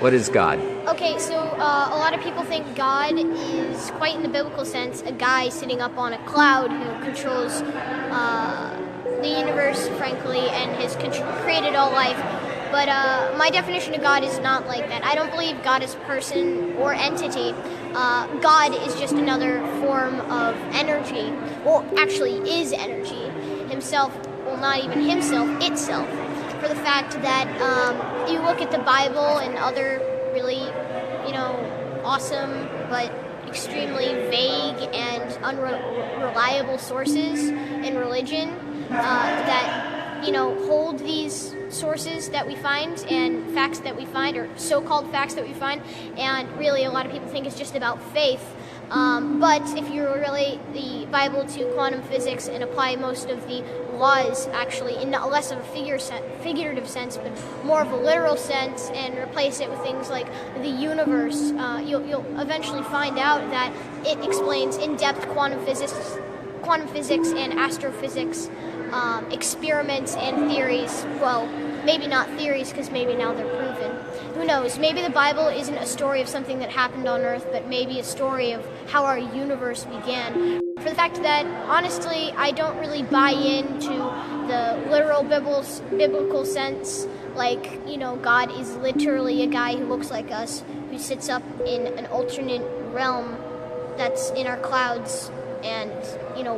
What is God? Okay, so a lot of people think God is, quite in the biblical sense, a guy sitting up on a cloud who controls the universe, frankly, and has created all life. But my definition of God is not like that. I don't believe God is a person or entity. God is just another form of energy. Well, actually, is energy. Himself, well, not even himself, itself. For the fact that you look at the Bible and other really, awesome but extremely vague and unreliable sources in religion that hold these sources that we find and facts that we find, or so-called facts that we find, and really a lot of people think it's just about faith. But if you relate the Bible to quantum physics and apply most of the laws actually in less of a figurative sense, but more of a literal sense, and replace it with things like the universe, you'll eventually find out that it explains in-depth quantum physics and astrophysics, experiments and theories. Well, maybe not theories, because maybe now they're proven. Who knows? Maybe the Bible isn't a story of something that happened on Earth, but maybe a story of how our universe began. For the fact that, honestly, I don't really buy into the literal biblical sense, like, God is literally a guy who looks like us, who sits up in an alternate realm that's in our clouds and,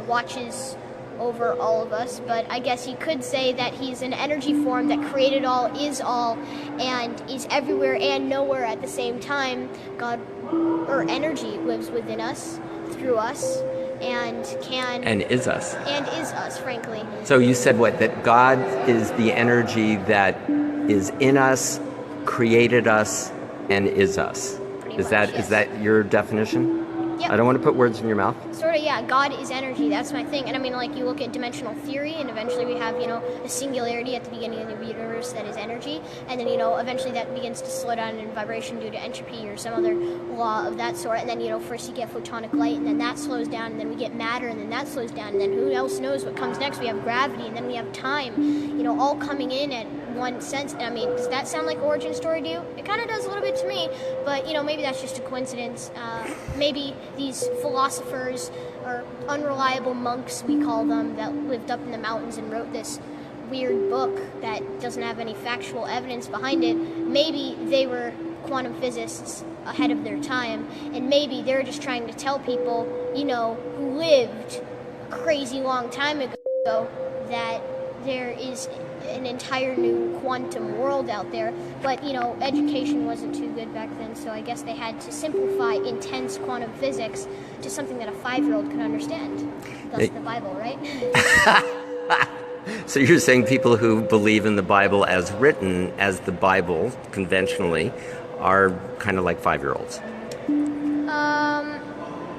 watches over all of us. But I guess you could say that he's an energy form that created all, and is everywhere and nowhere at the same time. God, or energy, lives within us, through us, and is us, frankly. So you said what? That God is the energy that is in us, created us, and is us. Is that your definition? Yep. I don't want to put words in your mouth. Sort of, yeah. God is energy. That's my thing. And I mean, like, you look at dimensional theory, and eventually we have, a singularity at the beginning of the universe that is energy. And then, eventually that begins to slow down in vibration due to entropy or some other law of that sort. And then, first you get photonic light, and then that slows down, and then we get matter, and then that slows down. And then who else knows what comes next? We have gravity, and then we have time, all coming in at one sense. And I mean, does that sound like origin story to you? It kind of does a little bit to me, but, maybe that's just a coincidence. Maybe these philosophers, or unreliable monks we call them, that lived up in the mountains and wrote this weird book that doesn't have any factual evidence behind it, maybe they were quantum physicists ahead of their time, and maybe they're just trying to tell people, who lived a crazy long time ago, that there is an entire new quantum world out there. But, education wasn't too good back then, so I guess they had to simplify intense quantum physics to something that a 5-year-old could understand. Thus the Bible, right? So you're saying people who believe in the Bible as written, as the Bible conventionally, are kind of like 5-year-olds?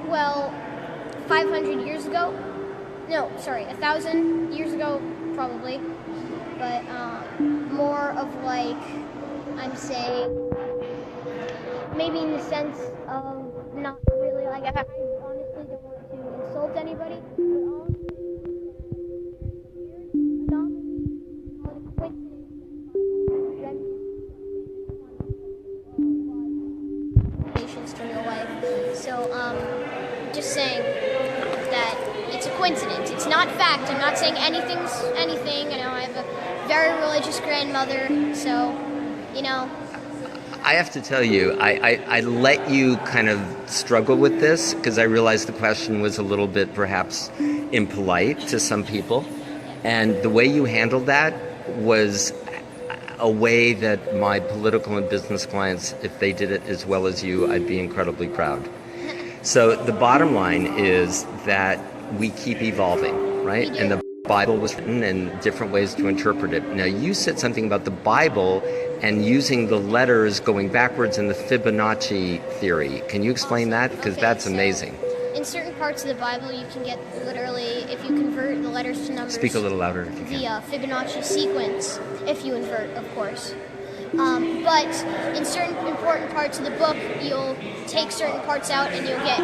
Well, 500 years ago? No, sorry, 1,000 years ago, probably. But more of, like, I'm saying, maybe in the sense of not really, like, I honestly don't want to insult anybody, but to real life. So, just saying that it's a coincidence. It's not fact. I'm not saying anything's anything. I have a very religious grandmother, so, I have to tell you, I let you kind of struggle with this because I realized the question was a little bit perhaps impolite to some people. And the way you handled that was a way that my political and business clients, if they did it as well as you, I'd be incredibly proud. So the bottom line is that we keep evolving, right? And the Bible was written and different ways to interpret it. Now, you said something about the Bible and using the letters going backwards in the Fibonacci theory. Can you explain that? Because that's amazing. In certain parts of the Bible, you can get literally, if you convert the letters to numbers... Speak a little louder if you can. The Fibonacci sequence, if you invert, of course. But in certain important parts of the book, you'll take certain parts out and you'll get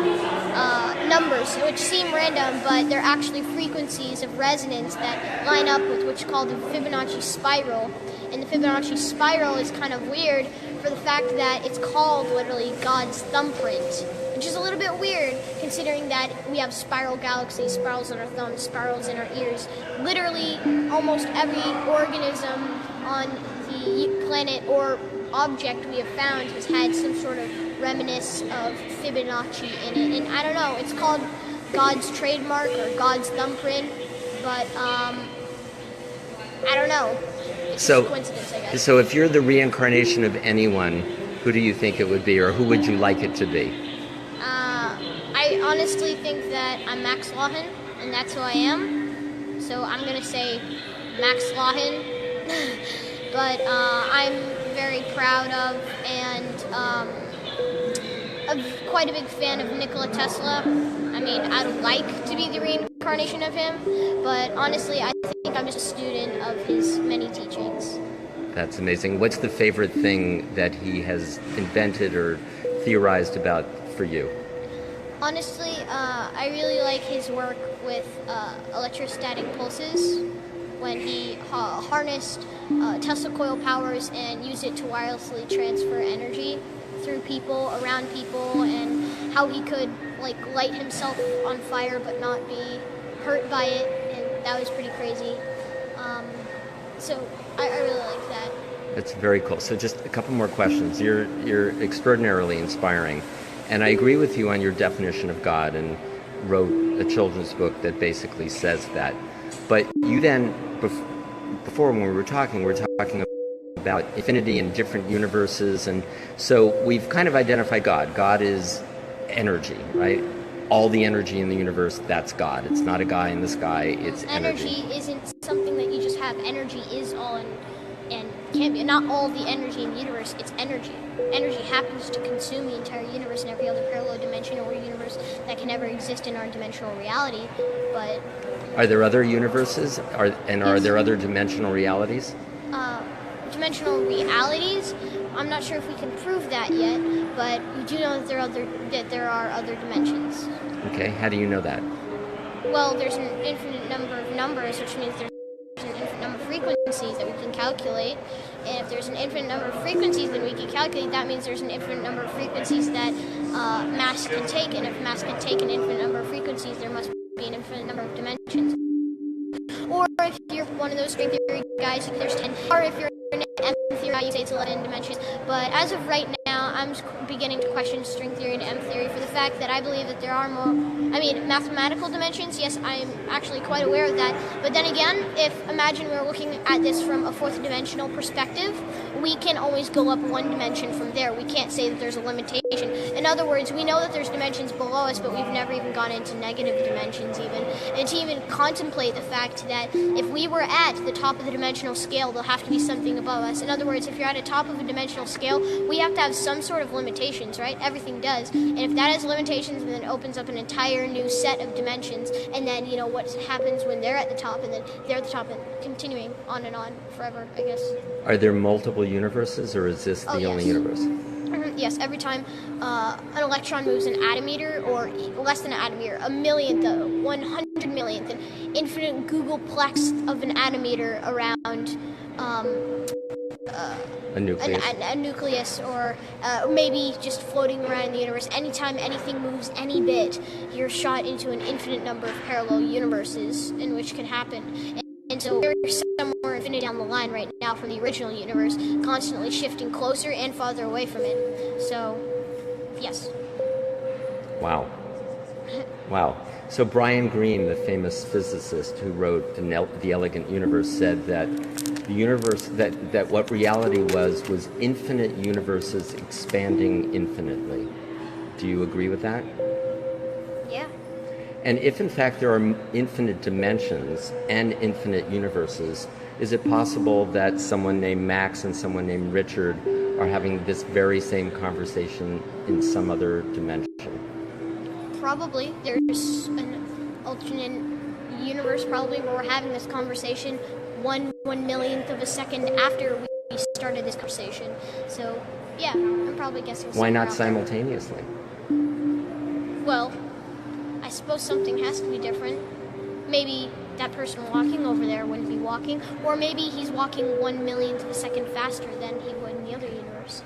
numbers, which seem random, but they're actually frequencies of resonance that line up with what's called the Fibonacci spiral. And the Fibonacci spiral is kind of weird for the fact that it's called literally God's thumbprint, which is a little bit weird considering that we have spiral galaxies, spirals in our thumbs, spirals in our ears. Literally, almost every organism on the planet or object we have found has had some sort of reminiscence of Fibonacci in it. And I don't know, it's called God's trademark or God's thumbprint, but I don't know. It's just a coincidence, I guess. So if you're the reincarnation of anyone, who do you think it would be, or who would you like it to be? I honestly think that I'm Max Lawhan, and that's who I am. So I'm going to say Max Lawhan. But I'm very proud of and quite a big fan of Nikola Tesla. I mean, I'd like to be the reincarnation of him, but honestly, I think I'm just a student of his many teachings. That's amazing. What's the favorite thing that he has invented or theorized about for you? Honestly, I really like his work with electrostatic pulses, when he harnessed Tesla coil powers and used it to wirelessly transfer energy through people, around people, and how he could light himself on fire but not be hurt by it, and that was pretty crazy. So I really like that. That's very cool. So just a couple more questions. You're extraordinarily inspiring, and I agree with you on your definition of God, and wrote a children's book that basically says that. But you then, before when we were talking about infinity and different universes, and so we've kind of identified God. God is energy, right? All the energy in the universe, that's God. It's not a guy in the sky, it's energy. Energy isn't something that you just have. Energy is all and can't be. Not all the energy in the universe, it's energy. Energy happens to consume the entire universe and every other parallel dimension or universe that can ever exist in our dimensional reality, but... Are there other universes? Are there other dimensional realities? Dimensional realities? I'm not sure if we can prove that yet, but we do know that there are other dimensions. Okay, how do you know that? Well, there's an infinite number of numbers, which means there's an infinite number of frequencies that we can calculate. And if there's an infinite number of frequencies that we can calculate, that means there's an infinite number of frequencies that mass can take. And if mass can take an infinite number of frequencies, there must be an infinite number of dimensions. Or if you're one of those string theory guys, there's 10. Or if you're an M theory guy, you say it's 11 dimensions. But as of right now, I'm beginning to question string theory and M theory for the fact that I believe that there are more, mathematical dimensions. Yes, I'm actually quite aware of that. But then again, imagine we're looking at this from a fourth dimensional perspective, we can always go up one dimension from there. We can't say that there's a limitation. In other words, we know that there's dimensions below us, but we've never even gone into negative dimensions even. And to even contemplate the fact that if we were at the top of the dimensional scale, there'll have to be something above us. In other words, if you're at the top of a dimensional scale, we have to have some sort of limitations, right? Everything does. And if that has limitations, then it opens up an entire new set of dimensions. And then, what happens when they're at the top, and then they're at the top, and continuing on and on forever, I guess. Are there multiple universes, or is this the only universe? Yes, every time an electron moves an atometer, or less than an atometer, a millionth, 100 millionth, an infinite googolplex of an atometer around a nucleus. A nucleus, or maybe just floating around in the universe. Anytime anything moves any bit, you're shot into an infinite number of parallel universes in which can happen. And so we're somewhere infinite down the line right now from the original universe, constantly shifting closer and farther away from it. So, yes. Wow. Wow. So Brian Greene, the famous physicist who wrote The Elegant Universe, said that the universe, that what reality was infinite universes expanding infinitely. Do you agree with that? Yeah. And if in fact there are infinite dimensions and infinite universes, is it possible that someone named Max and someone named Richard are having this very same conversation in some other dimension? Probably. There's an alternate universe probably where we're having this conversation one millionth of a second after we started this conversation. So, yeah, I'm probably guessing. Why not simultaneously? Well, I suppose something has to be different. Maybe that person walking over there wouldn't be walking, or maybe he's walking 1 millionth of a second faster than he would in the other universe.